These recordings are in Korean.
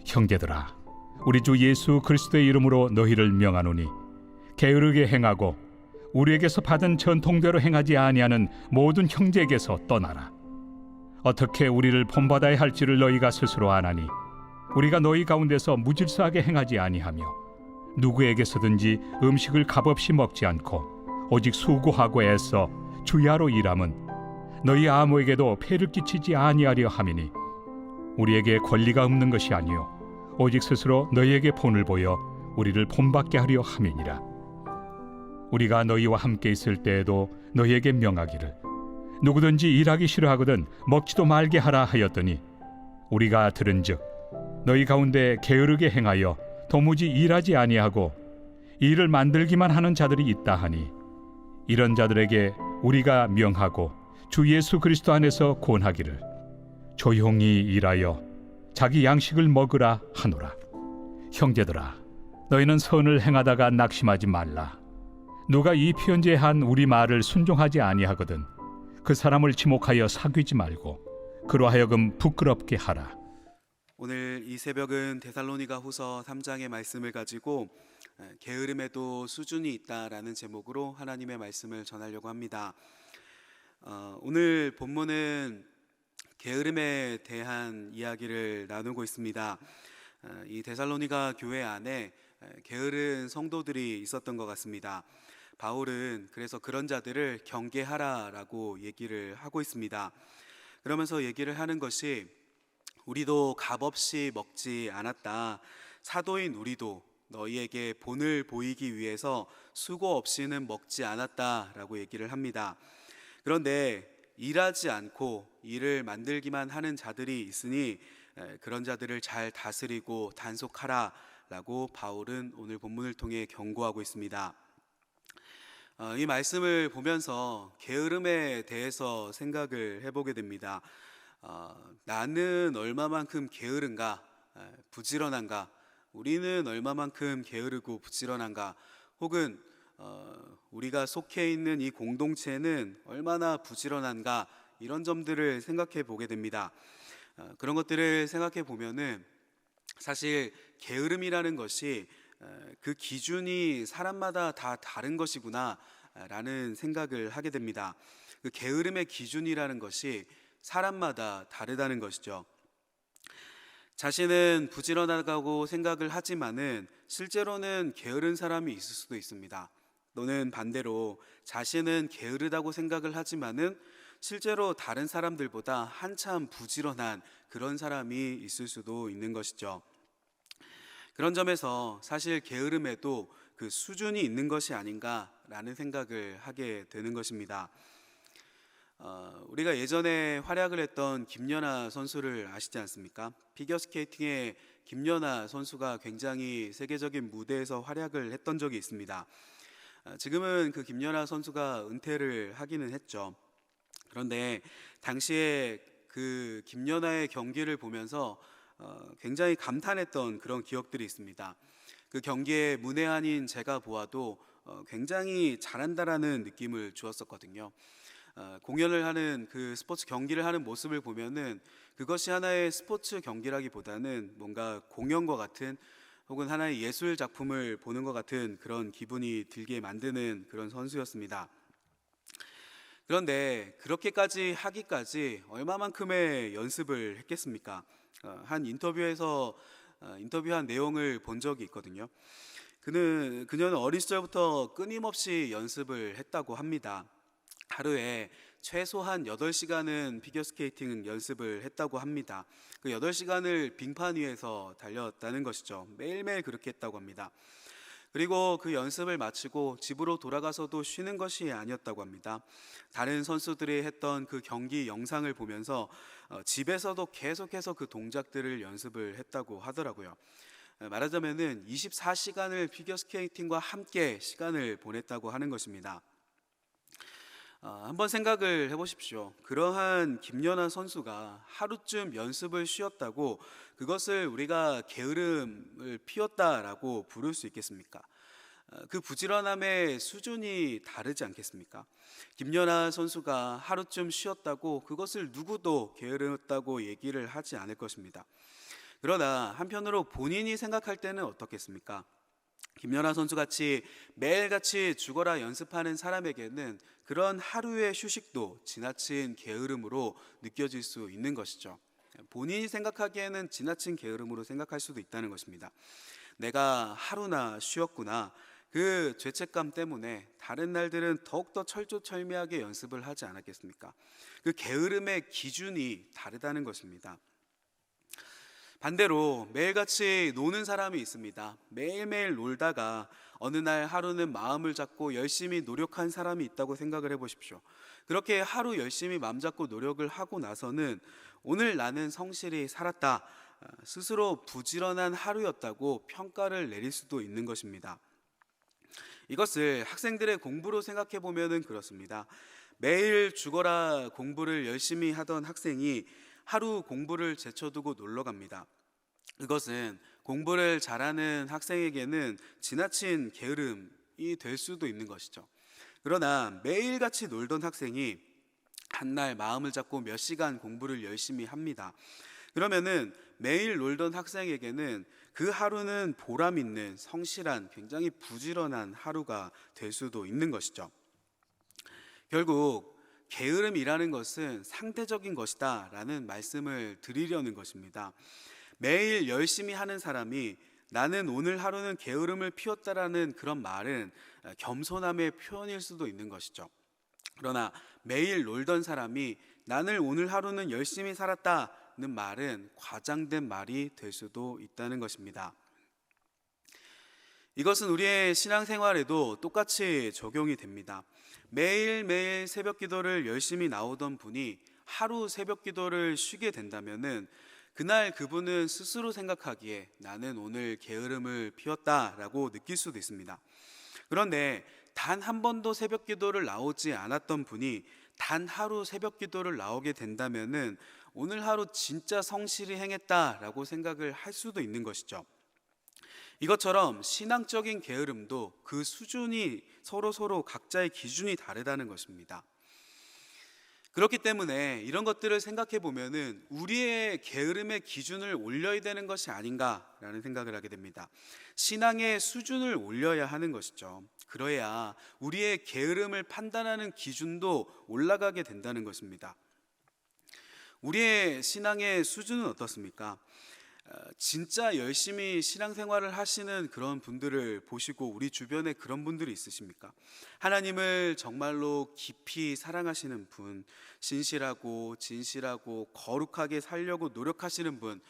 형제들아, 우리 주 예수 그리스도의 이름으로 너희를 명하노니 게으르게 행하고 우리에게서 받은 전통대로 행하지 아니하는 모든 형제에게서 떠나라. 어떻게 우리를 본받아야 할지를 너희가 스스로 아나니 우리가 너희 가운데서 무질서하게 행하지 아니하며 누구에게서든지 음식을 값없이 먹지 않고 오직 수고하고 애써 주야로 일함은 너희 아무에게도 폐를 끼치지 아니하려 함이니 우리에게 권리가 없는 것이 아니요 오직 스스로 너희에게 본을 보여 우리를 본받게 하려 함이니라. 우리가 너희와 함께 있을 때에도 너희에게 명하기를 누구든지 일하기 싫어하거든 먹지도 말게 하라 하였더니 우리가 들은즉 너희 가운데 게으르게 행하여 도무지 일하지 아니하고 일을 만들기만 하는 자들이 있다 하니 이런 자들에게 우리가 명하고 주 예수 그리스도 안에서 권하기를 조용히 일하여 자기 양식을 먹으라 하노라. 형제들아, 너희는 선을 행하다가 낙심하지 말라. 누가 이 편지한 우리 말을 순종하지 아니하거든 그 사람을 지목하여 사귀지 말고 그로 하여금 부끄럽게 하라. 오늘 이 새벽은 데살로니가 후서 3장의 말씀을 가지고 게으름에도 수준이 있다라는 제목으로 하나님의 말씀을 전하려고 합니다. 오늘 본문은 게으름에 대한 이야기를 나누고 있습니다. 이 데살로니가 교회 안에 게으른 성도들이 있었던 것 같습니다. 바울은 그래서 그런 자들을 경계하라라고 얘기를 하고 있습니다. 그러면서 얘기를 하는 것이 우리도 값없이 먹지 않았다. 사도인 우리도 너희에게 본을 보이기 위해서 수고 없이는 먹지 않았다라고 얘기를 합니다. 그런데 일하지 않고 일을 만들기만 하는 자들이 있으니 그런 자들을 잘 다스리고 단속하라라고 바울은 오늘 본문을 통해 경고하고 있습니다. 이 말씀을 보면서 게으름에 대해서 생각을 해보게 됩니다. 나는 얼마만큼 게으른가, 부지런한가, 우리는 얼마만큼 게으르고 부지런한가, 혹은 우리가 속해 있는 이 공동체는 얼마나 부지런한가, 이런 점들을 생각해 보게 됩니다. 그런 것들을 생각해 보면은 사실 게으름이라는 것이 그 기준이 사람마다 다 다른 것이구나 라는 생각을 하게 됩니다. 그 게으름의 기준이라는 것이 사람마다 다르다는 것이죠. 자신은 부지런하다고 생각을 하지만은 실제로는 게으른 사람이 있을 수도 있습니다. 또는 반대로 자신은 게으르다고 생각을 하지만은 실제로 다른 사람들보다 한참 부지런한 그런 사람이 있을 수도 있는 것이죠. 그런 점에서 사실 게으름에도 그 수준이 있는 것이 아닌가라는 생각을 하게 되는 것입니다. 우리가 예전에 활약을 했던 김연아 선수를 아시지 않습니까? 피겨스케이팅의 김연아 선수가 굉장히 세계적인 무대에서 활약을 했던 적이 있습니다. 지금은 그 김연아 선수가 은퇴를 하기는 했죠. 그런데 당시에 그 김연아의 경기를 보면서 굉장히 감탄했던 그런 기억들이 있습니다. 그 경기에 문외한인 제가 보아도 굉장히 잘한다라는 느낌을 주었었거든요. 공연을 하는 그 스포츠 경기를 하는 모습을 보면은 그것이 하나의 스포츠 경기라기보다는 뭔가 공연과 같은 혹은 하나의 예술 작품을 보는 것 같은 그런 기분이 들게 만드는 그런 선수였습니다. 그런데 그렇게까지 하기까지 얼마만큼의 연습을 했겠습니까? 한 인터뷰에서 인터뷰한 내용을 본 적이 있거든요. 그녀는 어린 시절부터 끊임없이 연습을 했다고 합니다. 하루에 최소한 8시간은 피겨스케이팅 연습을 했다고 합니다. 그 8시간을 빙판 위에서 달렸다는 것이죠. 매일매일 그렇게 했다고 합니다. 그리고 그 연습을 마치고 집으로 돌아가서도 쉬는 것이 아니었다고 합니다. 다른 선수들이 했던 그 경기 영상을 보면서 집에서도 계속해서 그 동작들을 연습을 했다고 하더라고요. 말하자면은 24시간을 피겨스케이팅과 함께 시간을 보냈다고 하는 것입니다. 한번 생각을 해보십시오. 그러한 김연아 선수가 하루쯤 연습을 쉬었다고 그것을 우리가 게으름을 피웠다라고 부를 수 있겠습니까? 그 부지런함의 수준이 다르지 않겠습니까? 김연아 선수가 하루쯤 쉬었다고 그것을 누구도 게으르다고 얘기를 하지 않을 것입니다. 그러나 한편으로 본인이 생각할 때는 어떻겠습니까? 김연아 선수 같이 매일같이 죽어라 연습하는 사람에게는 그런 하루의 휴식도 지나친 게으름으로 느껴질 수 있는 것이죠. 본인이 생각하기에는 지나친 게으름으로 생각할 수도 있다는 것입니다. 내가 하루나 쉬었구나. 그 죄책감 때문에 다른 날들은 더욱더 철두철미하게 연습을 하지 않았겠습니까? 그 게으름의 기준이 다르다는 것입니다. 반대로 매일같이 노는 사람이 있습니다. 매일매일 놀다가 어느 날 하루는 마음을 잡고 열심히 노력한 사람이 있다고 생각을 해보십시오. 그렇게 하루 열심히 마음 잡고 노력을 하고 나서는 오늘 나는 성실히 살았다, 스스로 부지런한 하루였다고 평가를 내릴 수도 있는 것입니다. 이것을 학생들의 공부로 생각해 보면 그렇습니다. 매일 죽어라 공부를 열심히 하던 학생이 하루 공부를 제쳐두고 놀러 갑니다. 그것은 공부를 잘하는 학생에게는 지나친 게으름이 될 수도 있는 것이죠. 그러나 매일같이 놀던 학생이 한날 마음을 잡고 몇 시간 공부를 열심히 합니다. 그러면은 매일 놀던 학생에게는 그 하루는 보람 있는 성실한 굉장히 부지런한 하루가 될 수도 있는 것이죠. 결국 게으름이라는 것은 상대적인 것이다 라는 말씀을 드리려는 것입니다. 매일 열심히 하는 사람이 나는 오늘 하루는 게으름을 피웠다라는 그런 말은 겸손함의 표현일 수도 있는 것이죠. 그러나 매일 놀던 사람이 나는 오늘 하루는 열심히 살았다는 말은 과장된 말이 될 수도 있다는 것입니다. 이것은 우리의 신앙생활에도 똑같이 적용이 됩니다. 매일매일 새벽 기도를 열심히 나오던 분이 하루 새벽 기도를 쉬게 된다면은 그날 그분은 스스로 생각하기에 나는 오늘 게으름을 피웠다라고 느낄 수도 있습니다. 그런데 단 한 번도 새벽 기도를 나오지 않았던 분이 단 하루 새벽 기도를 나오게 된다면은 오늘 하루 진짜 성실히 행했다라고 생각을 할 수도 있는 것이죠. 이것처럼 신앙적인 게으름도 그 수준이 서로 각자의 기준이 다르다는 것입니다. 그렇기 때문에 이런 것들을 생각해 보면은 우리의 게으름의 기준을 올려야 되는 것이 아닌가라는 생각을 하게 됩니다. 신앙의 수준을 올려야 하는 것이죠. 그래야 우리의 게으름을 판단하는 기준도 올라가게 된다는 것입니다. 우리의 신앙의 수준은 어떻습니까? 진짜 열심히 신앙생활을 하시는 그런 분들을 보시고 우리 주변에 그런 분들이 있으십니까? 하나님을 정말로 깊이 사랑하시는 분, 신실하고 진실하고 거룩하게 살려고 노력하시는 분,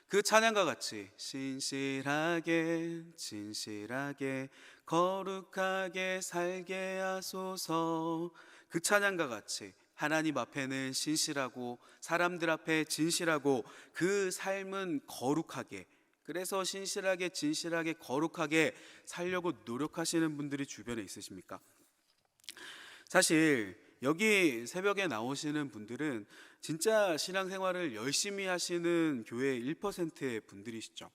그 찬양과 같이 신실하게 진실하게 거룩하게 살게 하소서, 그 찬양과 같이 하나님 앞에는 신실하고 사람들 앞에 진실하고 그 삶은 거룩하게, 그래서 신실하게 진실하게 거룩하게 살려고 노력하시는 분들이 주변에 있으십니까? 사실 여기 새벽에 나오시는 분들은 진짜 신앙생활을 열심히 하시는 교회 1%의 분들이시죠.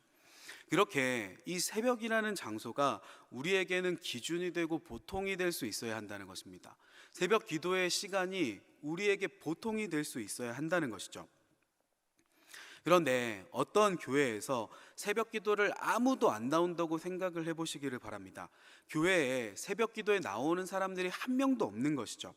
그렇게 이 새벽이라는 장소가 우리에게는 기준이 되고 보통이 될 수 있어야 한다는 것입니다. 새벽 기도의 시간이 우리에게 보통이 될 수 있어야 한다는 것이죠. 그런데 어떤 교회에서 새벽 기도를 아무도 안 나온다고 생각을 해보시기를 바랍니다. 교회에 새벽 기도에 나오는 사람들이 한 명도 없는 것이죠.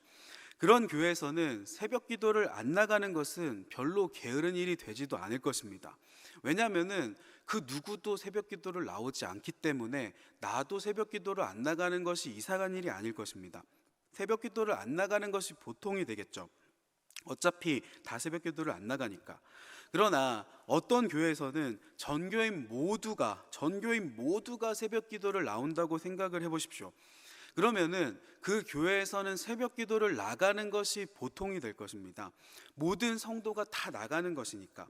그런 교회에서는 새벽 기도를 안 나가는 것은 별로 게으른 일이 되지도 않을 것입니다. 왜냐하면은 그 누구도 새벽 기도를 나오지 않기 때문에 나도 새벽 기도를 안 나가는 것이 이상한 일이 아닐 것입니다. 새벽 기도를 안 나가는 것이 보통이 되겠죠. 어차피 다 새벽 기도를 안 나가니까. 그러나 어떤 교회에서는 전교인 모두가 새벽 기도를 나온다고 생각을 해보십시오. 그러면은 그 교회에서는 새벽 기도를 나가는 것이 보통이 될 것입니다. 모든 성도가 다 나가는 것이니까.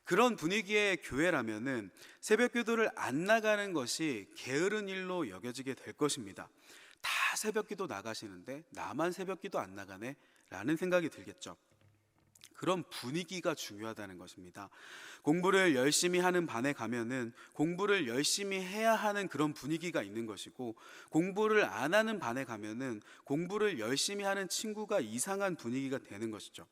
그런 분위기의 교회라면은 새벽 기도를 안 나가는 것이 게으른 일로 여겨지게 될 것입니다. 다 새벽 기도 나가시는데 나만 새벽 기도 안 나가네? 라는 생각이 들겠죠. 그런 분위기가 중요하다는 것입니다. 공부를 열심히 하는 반에 가면은 공부를 열심히 해야 하는 그런 분위기가 있는 것이고, 공부를 안 하는 반에 가면은 공부를 열심히 하는 친구가 이상한 분위기가 되는 것이죠.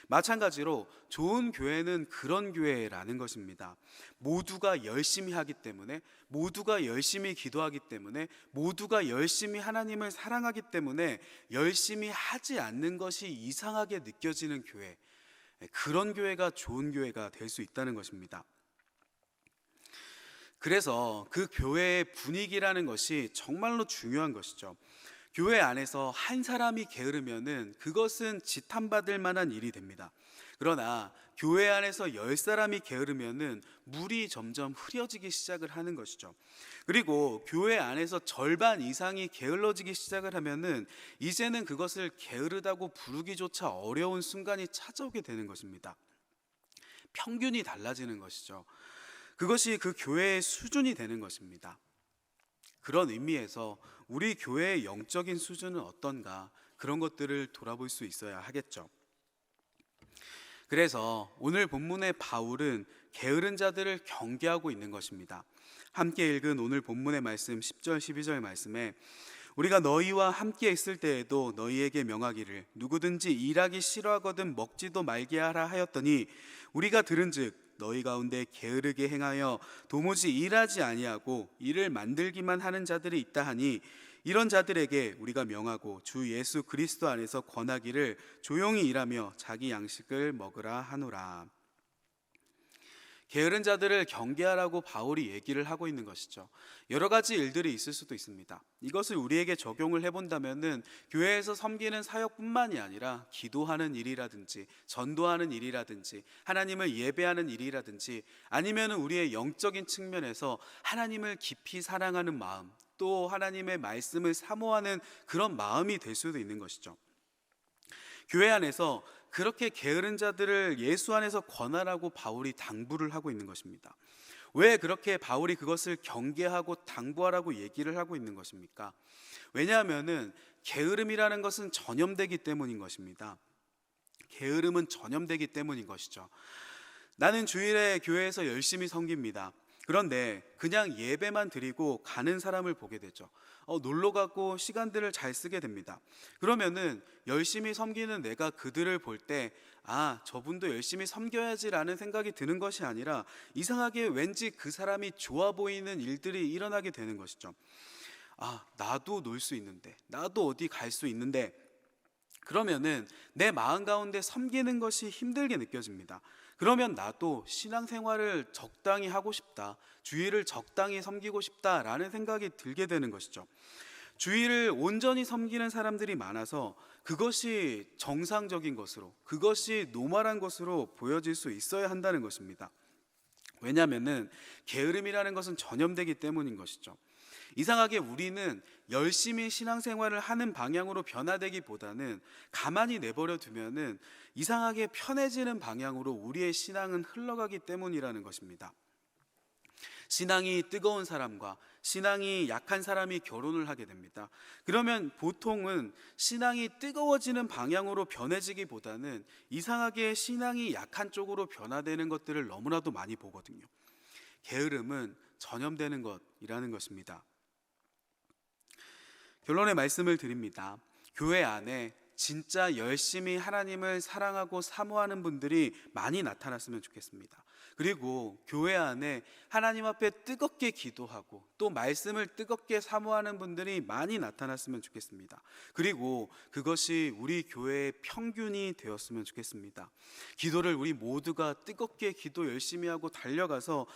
마찬가지로 좋은 교회는 그런 교회라는 것입니다. 모두가 열심히 하기 때문에, 모두가 열심히 기도하기 때문에, 모두가 열심히 하나님을 사랑하기 때문에 열심히 하지 않는 것이 이상하게 느껴지는 교회, 그런 교회가 좋은 교회가 될 수 있다는 것입니다. 그래서 그 교회의 분위기라는 것이 정말로 중요한 것이죠. 교회 안에서 한 사람이 게으르면은 그것은 지탄받을 만한 일이 됩니다. 그러나 교회 안에서 10사람이 게으르면은 물이 점점 흐려지기 시작을 하는 것이죠. 그리고 교회 안에서 절반 이상이 게을러지기 시작을 하면은 이제는 그것을 게으르다고 부르기조차 어려운 순간이 찾아오게 되는 것입니다. 평균이 달라지는 것이죠. 그것이 그 교회의 수준이 되는 것입니다. 그런 의미에서 우리 교회의 영적인 수준은 어떤가, 그런 것들을 돌아볼 수 있어야 하겠죠. 그래서 오늘 본문의 바울은 게으른 자들을 경계하고 있는 것입니다. 함께 읽은 오늘 본문의 말씀 10절 12절 말씀에 우리가 너희와 함께 있을 때에도 너희에게 명하기를 누구든지 일하기 싫어하거든 먹지도 말게 하라 하였더니 우리가 들은즉 너희 가운데 게으르게 행하여 도무지 일하지 아니하고 일을 만들기만 하는 자들이 있다 하니 이런 자들에게 우리가 명하고 주 예수 그리스도 안에서 권하기를 조용히 일하며 자기 양식을 먹으라 하노라. 게으른 자들을 경계하라고 바울이 얘기를 하고 있는 것이죠. 여러 가지 일들이 있을 수도 있습니다. 이것을 우리에게 적용을 해본다면은 교회에서 섬기는 사역뿐만이 아니라 기도하는 일이라든지 전도하는 일이라든지 하나님을 예배하는 일이라든지 아니면은 우리의 영적인 측면에서 하나님을 깊이 사랑하는 마음, 또 하나님의 말씀을 사모하는 그런 마음이 될 수도 있는 것이죠. 교회 안에서 그렇게 게으른 자들을 예수 안에서 권하라고 바울이 당부를 하고 있는 것입니다. 왜 그렇게 바울이 그것을 경계하고 당부하라고 얘기를 하고 있는 것입니까? 왜냐하면은 게으름이라는 것은 전염되기 때문인 것입니다. 게으름은 전염되기 때문인 것이죠. 나는 주일에 교회에서 열심히 섬깁니다. 그런데 그냥 예배만 드리고 가는 사람을 보게 되죠. 놀러 가고 시간들을 잘 쓰게 됩니다. 그러면은 열심히 섬기는 내가 그들을 볼 때 저분도 열심히 섬겨야지라는 생각이 드는 것이 아니라 이상하게 왠지 그 사람이 좋아 보이는 일들이 일어나게 되는 것이죠. 나도 놀 수 있는데, 나도 어디 갈 수 있는데, 그러면은 내 마음 가운데 섬기는 것이 힘들게 느껴집니다. 그러면 나도 신앙생활을 적당히 하고 싶다, 주일을 적당히 섬기고 싶다라는 생각이 들게 되는 것이죠. 주일을 온전히 섬기는 사람들이 많아서 그것이 정상적인 것으로, 그것이 노멀한 것으로 보여질 수 있어야 한다는 것입니다. 왜냐하면은 게으름이라는 것은 전염되기 때문인 것이죠. 이상하게 우리는 열심히 신앙생활을 하는 방향으로 변화되기보다는 가만히 내버려 두면은 이상하게 편해지는 방향으로 우리의 신앙은 흘러가기 때문이라는 것입니다. 신앙이 뜨거운 사람과 신앙이 약한 사람이 결혼을 하게 됩니다. 그러면 보통은 신앙이 뜨거워지는 방향으로 변해지기보다는 이상하게 신앙이 약한 쪽으로 변화되는 것들을 너무나도 많이 보거든요. 게으름은 전염되는 것이라는 것입니다. 결론의 말씀을 드립니다. 교회 안에 진짜 열심히 하나님을 사랑하고 사모하는 분들이 많이 나타났으면 좋겠습니다. 그리고 교회 안에 하나님 앞에 뜨겁게 기도하고 또 말씀을 뜨겁게 사모하는 분들이 많이 나타났으면 좋겠습니다. 그리고 그것이 우리 교회의 평균이 되었으면 좋겠습니다. 기도를 우리 모두가 뜨겁게 기도 열심히 하고 달려가서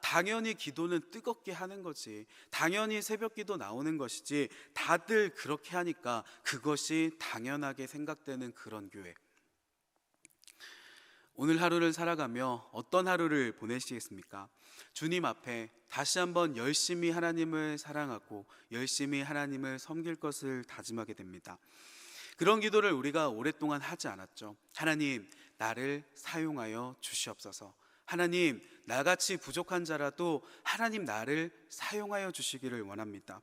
당연히 기도는 뜨겁게 하는 거지, 당연히 새벽 기도 나오는 것이지, 다들 그렇게 하니까 그것이 당연하게 생각되는 그런 교회. 오늘 하루를 살아가며 어떤 하루를 보내시겠습니까? 주님 앞에 다시 한번 열심히 하나님을 사랑하고 열심히 하나님을 섬길 것을 다짐하게 됩니다. 그런 기도를 우리가 오랫동안 하지 않았죠. 하나님, 나를 사용하여 주시옵소서. 하나님, 나같이 부족한 자라도 하나님 나를 사용하여 주시기를 원합니다.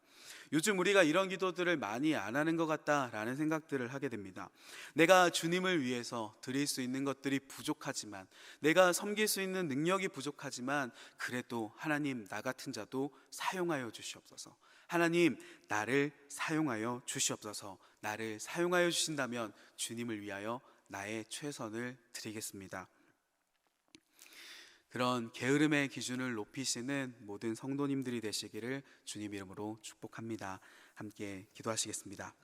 요즘 우리가 이런 기도들을 많이 안 하는 것 같다라는 생각들을 하게 됩니다. 내가 주님을 위해서 드릴 수 있는 것들이 부족하지만, 내가 섬길 수 있는 능력이 부족하지만, 그래도 하나님, 나 같은 자도 사용하여 주시옵소서. 하나님, 나를 사용하여 주시옵소서. 나를 사용하여 주신다면 주님을 위하여 나의 최선을 드리겠습니다. 그런 게으름의 기준을 높이시는 모든 성도님들이 되시기를 주님 이름으로 축복합니다. 함께 기도하시겠습니다.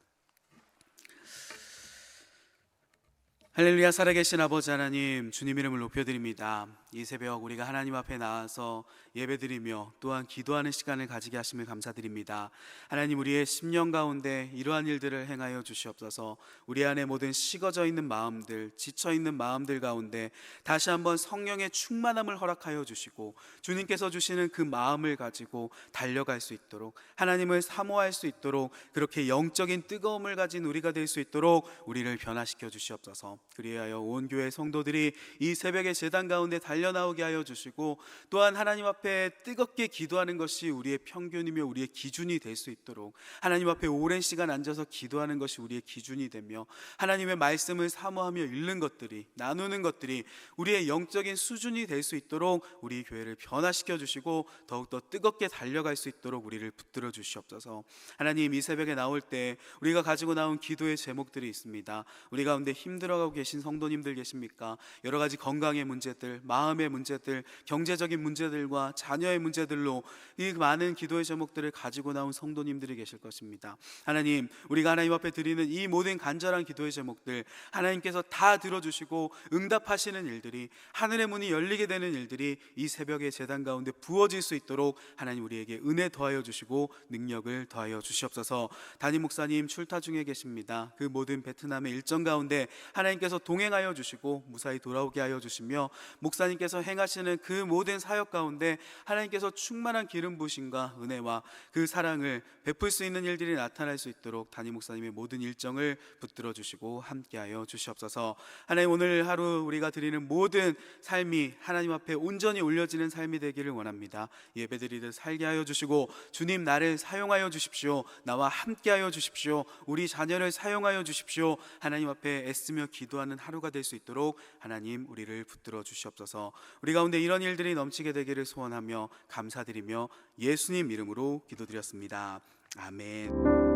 할렐루야. 살아계신 아버지 하나님, 주님 이름을 높여드립니다. 이 새벽 우리가 하나님 앞에 나와서 예배드리며 또한 기도하는 시간을 가지게 하심을 감사드립니다. 하나님, 우리의 심령 가운데 이러한 일들을 행하여 주시옵소서. 우리 안에 모든 식어져 있는 마음들, 지쳐 있는 마음들 가운데 다시 한번 성령의 충만함을 허락하여 주시고, 주님께서 주시는 그 마음을 가지고 달려갈 수 있도록, 하나님을 사모할 수 있도록, 그렇게 영적인 뜨거움을 가진 우리가 될 수 있도록 우리를 변화시켜 주시옵소서. 그리하여 온 교회 성도들이 이 새벽의 제단 가운데 달려나오게 하여 주시고, 또한 하나님 앞에 뜨겁게 기도하는 것이 우리의 평균이며 우리의 기준이 될 수 있도록, 하나님 앞에 오랜 시간 앉아서 기도하는 것이 우리의 기준이 되며, 하나님의 말씀을 사모하며 읽는 것들이, 나누는 것들이 우리의 영적인 수준이 될 수 있도록 우리 교회를 변화시켜 주시고, 더욱더 뜨겁게 달려갈 수 있도록 우리를 붙들어 주시옵소서. 하나님, 이 새벽에 나올 때 우리가 가지고 나온 기도의 제목들이 있습니다. 우리 가운데 힘들어가고 계신 성도님들 계십니까? 여러 가지 건강의 문제들, 마음의 문제들, 경제적인 문제들과 자녀의 문제들로 이 많은 기도의 제목들을 가지고 나온 성도님들이 계실 것입니다. 하나님, 우리가 하나님 앞에 드리는 이 모든 간절한 기도의 제목들 하나님께서 다 들어주시고 응답하시는 일들이, 하늘의 문이 열리게 되는 일들이 이 새벽의 제단 가운데 부어질 수 있도록 하나님 우리에게 은혜 더하여 주시고 능력을 더하여 주시옵소서. 담임 목사님 출타 중에 계십니다. 그 모든 베트남의 일정 가운데 하나님께서 동행하여 주시고 무사히 돌아오게 하여 주시며, 목사님께서 행하시는 그 모든 사역 가운데 하나님께서 충만한 기름 부으심과 은혜와 그 사랑을 베풀 수 있는 일들이 나타날 수 있도록 담임 목사님의 모든 일정을 붙들어 주시고 함께하여 주시옵소서. 하나님, 오늘 하루 우리가 드리는 모든 삶이 하나님 앞에 온전히 올려지는 삶이 되기를 원합니다. 예배드리듯 살게 하여 주시고, 주님, 나를 사용하여 주십시오. 나와 함께하여 주십시오. 우리 자녀를 사용하여 주십시오. 하나님 앞에 애쓰며 기도하는 하루가 될 수 있도록 하나님 우리를 붙들어 주시옵소서. 우리 가운데 이런 일들이 넘치게 되기를 소원하며 감사드리며 예수님 이름으로 기도드렸습니다. 아멘.